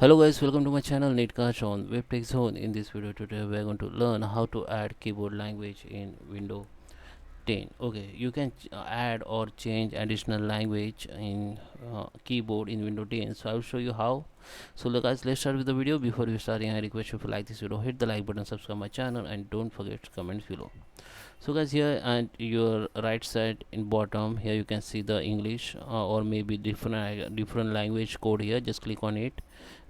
Hello guys, welcome to my channel Netcast on Web Zone. In this video today we are going to learn how to add keyboard language in Windows 10. Okay, you can add or change additional language in keyboard in Windows 10. So I will show you how. So look guys, let's start with the video. Before we start, I request you to like this video, hit the like button, subscribe my channel, and don't forget to comment below. So guys, here at your right side in bottom here you can see the English or maybe different language code. Here just click on it.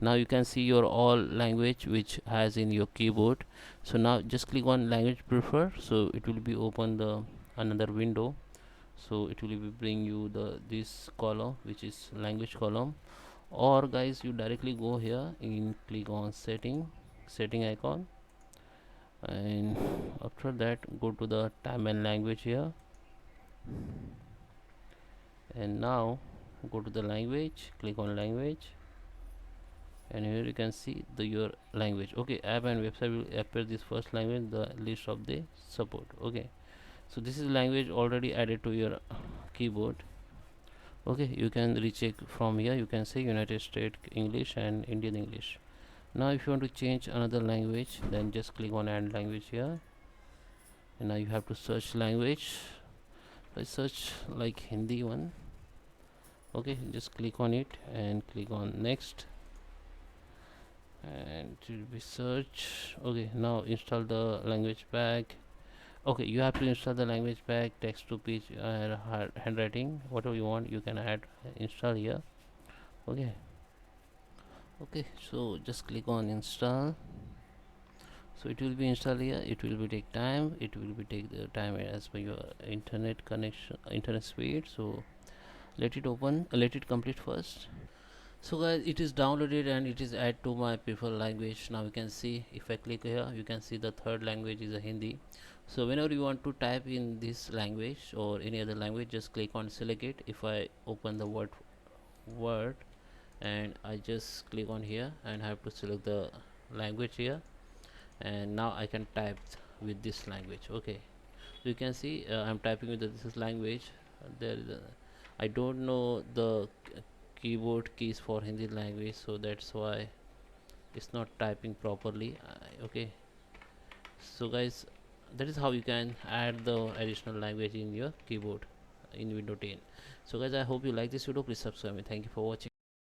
Now you can see your all language which has in your keyboard. So now just click on language prefer, so it will be open the another window. So it will be bring you the this column which is language column, or guys you directly go here and click on setting icon, and after that go to the time and language here, and now go to the language, click on language, and here you can see the your language. Okay, app and website will appear this first language, the list of the support. Okay, so this is language already added to your keyboard. Okay, you can recheck from here. You can say United States English and Indian English. Now if you want to change another language, then just click on add language here, and now you have to search language. Let's search like Hindi one. Okay, just click on it and click on next, and it will be search. Okay, now install the language pack. Okay, you have to install the language pack, text to speech, handwriting, whatever you want you can add, install here. Okay, so just click on install. So it will be installed here. It will be take time, it will be take the time as per your internet connection, internet speed. So let it open, let it complete first. So guys, it is downloaded and it is add to my preferred language. Now you can see, if I click here you can see the third language is a Hindi. So whenever you want to type in this language or any other language, just click on select it. If I open the word and I just click on here and have to select the language here, and now I can type with this language. Okay, so you can see I'm typing with this language. There is a, I don't know the keyboard keys for Hindi language, so that's why it's not typing properly. Okay, so guys, that is how you can add the additional language in your keyboard in Windows 10. So guys, I hope you like this video. Please subscribe me. Thank you for watching.